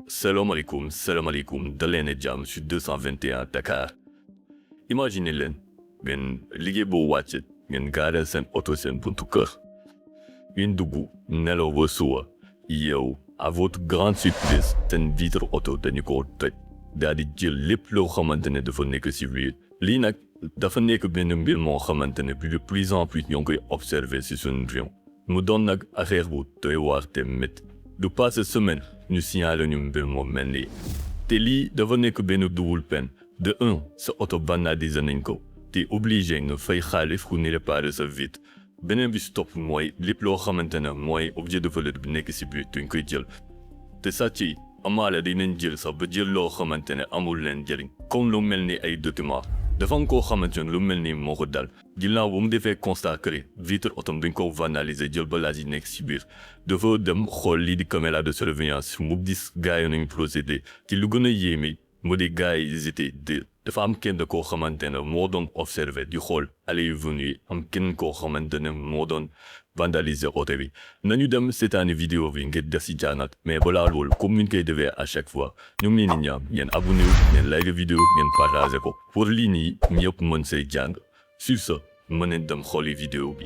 Salam alaikum, daleen ak jàmm sur 221 Dakar. Imagine leen ngeen liggéey boo wàcc ngeen gaareel seen oto seen buntu kër. Ngeen dugg nelaw ba suba yow à votre grande surprise seen vitre oto dañu ko tëj daal di jël lépp loo xamante ne dafa nekk si biir. Lii nag dafa nekk benn mbir moo xamante ne de plus en plus ñoo ngi koy observer si suñu réew. mu doon nag affaire bu doy waar te métti. du passé semaine ñu signalé ñu mbir moo mel nii te lii dafa nekk benn double peine de un sa oto vandalisé nañ ko te obligé nga fay xaalis pour ñu réparer sa vitre beneen bi si topp mooy lépp loo xamante ne mooy objet de valeur bi nekk si biir duñ koy jël te sàcc yi amaale dinañ jël sax ba jël loo xamante ne amul leen njëriñ comme lu mel ni ay documents dafa am koo xamante ne lu mel ni moo ko dal ginnaaw bu mu defee constat que vitre otom dañ ko vandaliser jël bagages yi nekk si biir dafa dem xool lii di caméra de surveillance mu gis gars yi nañu procédé ci lu gën a yéeme mu di gars yi hésité dafa am kenn koo xamante ne moo doon observé di xool aller venir am kenn koo xamante ne moo doon vandaliser oto bi nañu dem seetaani vidéo bi ngir def si jaanat mais balaa loolu comme ñu koy defee à chaque fois ñu ngi leen di ñaan ngeen abonné wu ngeen like vidéo ngeen partagé ko pour lii nii ñëpp mën say jàng sur ce mën nañ dem xooli vidéo bi.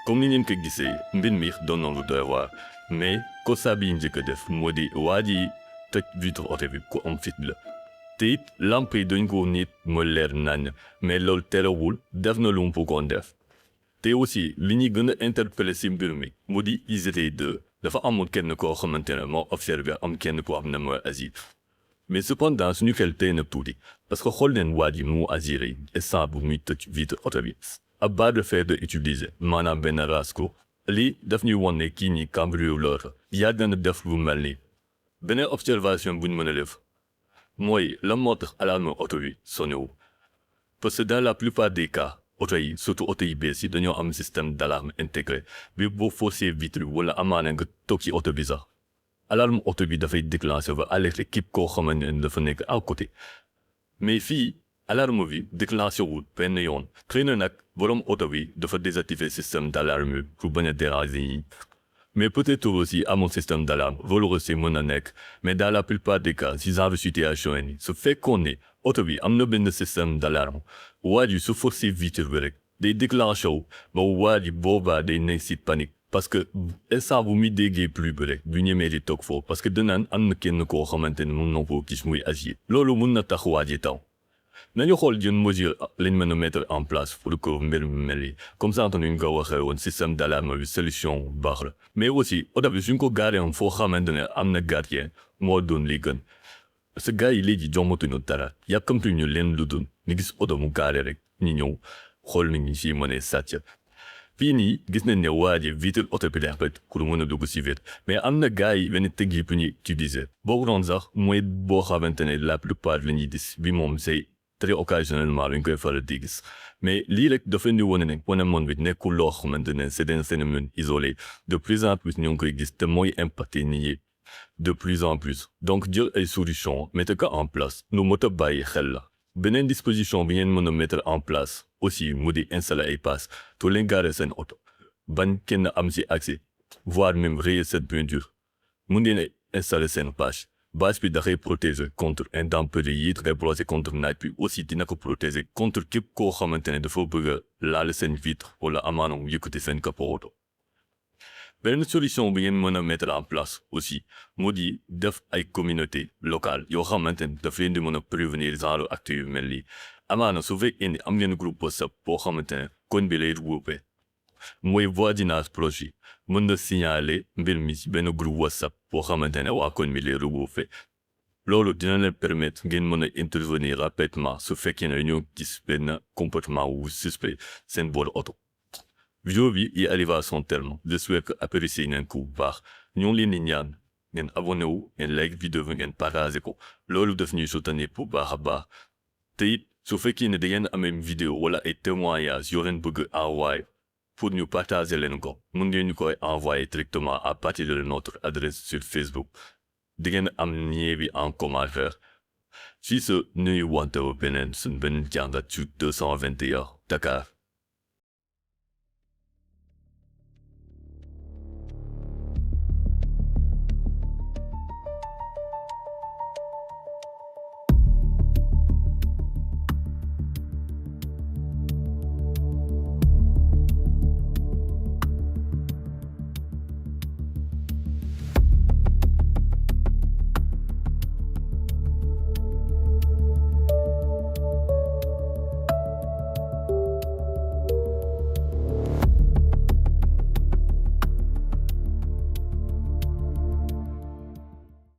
comme ni ngeen ko gisee mbir mi doon na lu doy waar mais constat bi njëkk a def moo di waa ji tëj vitre oto bi ku am fit la te it lampe yi dañ ko nit mu leer nañ mais loolu terewul def na lu mu bëggoon def te aussi li ñuy gën a interpellé si mbir mi mu di ils étaient deux dafa amul kenn koo xamante ne moo observé am kenn koo xam ne mooy Aziz mais cependant suñu xel tey na tuuti parce que xool leen waa ji mu assuré instant bu muy tëj vitre oto bi ab barre de fer de utiliser maanaam benn rasko lii daf ñuy won ne kii ñi cambrioleur yàgg na def lu mel ni beneen observation buñ mën a def mooy la moo tax alarme oto bi sonné wu parce que dans la plupart des cas oto yi surtout oto yi bees yi dañoo am système d'alarme intégré bi boo forcé vitre bi wala amaana nga toog ci oto bi sax alarme oto bi dafay déclenché ba alerté képp koo xamante ne dafa nekk à côté mais fii alarme bi déclenché wul benn yoon xëy na nag borom oto bi dafa désactiver système d'alarme bi pour bañ a déranger yi mais peut-être aussi amul système d'alarme loolu aussi mën na nekk mais dans la plupart des cas si genre situation yi su fekkoon ne oto bi am na benn système d'alarme waa ji su forcé vitre bi rek day déclenché wu ba waa ji boobaa day nekk si panique parce que instant bu muy déggee pluie bi rek du ñemee di toog foofu parce que danaan am na kenn koo xamante ne mun na koo gis muy agir loolu mun na tax waa ji taw nañu xool jën mesure lañ mën a mettre en place pour que mbir mi mel ni comme ça ñu nga waxee woon système d'alarme bi solution baax la mais aussi oto bi suñ ko gaaree am foo xamante ne am na gardien moo doon li gën parce que gars yi léegi jommatuñu dara yàkkamtuñu leen lu dul ñu gis oto mu gaaree rek ñu ñëw xool ni ñu si mënee sàcc fii nii gis nañ ne waa ji vitre oto bi rek pour mën a dugg si vitre mais am na gars yi benn technique bu ñuy utiliser boobu noonu sax mooy boo xamante ne la plupart la ñuy gis bi moom c'est très occasionnellement lañ koy faral di gis mais lii rek dafa indi wane ne phénomène bi nekkul loo xamante ne c'est un phénomène isolé de plus en plus ñu ngi koy gis te mooy impacté nit ñi de plus en plus donc jël ay solutions mettre ko en place lu mot a bàyyi xel la beneen disposition bi ngeen mën a mettre en place aussi mu di installer ay pass to leen gaare seen oto bañ kenn am si accès voire même rayer cette peinture mun ngeen installer seen bâche bi dafay protéger contre intempéries yi dafay protéger contre naaj bi aussi dina ko protéger contre képp koo xamante ne dafa bëgg a laal seen vitre wala amaana mu yëkkati seen capot oto beneen solution bi ngeen mën a mettre en place aussi moo di def ay communauté locale yoo xamante ne daf leen di mën a prévenir genre acte yu mel nii amaana su fekkee ne am ngeen groupe WhatsApp boo xamante ne koñ bi lay regroupé mooy voisinage proche mën na signaler mbir mi si benn groupe WhatsApp boo xamante ne waa koñ bi lay regroupé loolu dina leen permettre ngeen mën a intervenir rapidement su fekkee ne ñoo gis benn comportement wu suspect seen boolu oto. vidéo bi yi arrive à son terme j'espère que apprécié ngeen ko bu baax ñoo ngi leen di ñaan ngeen abonné wu ngeen like vidéo bi ngeen partagé ko loolu daf ñuy soutenir bu baax a baax te it su fekkee ne da ngeen amee vidéo wala ay témoignages yoo leen bëgg envoyer pour ñu partager leen ko mun ngeen ñu koy envoyer directement à partir de notre adresse sur Facebook di ngeen am lien bi en commentaire si ce nuyu wante beneen suñ benn jàngat ci 221 Dakar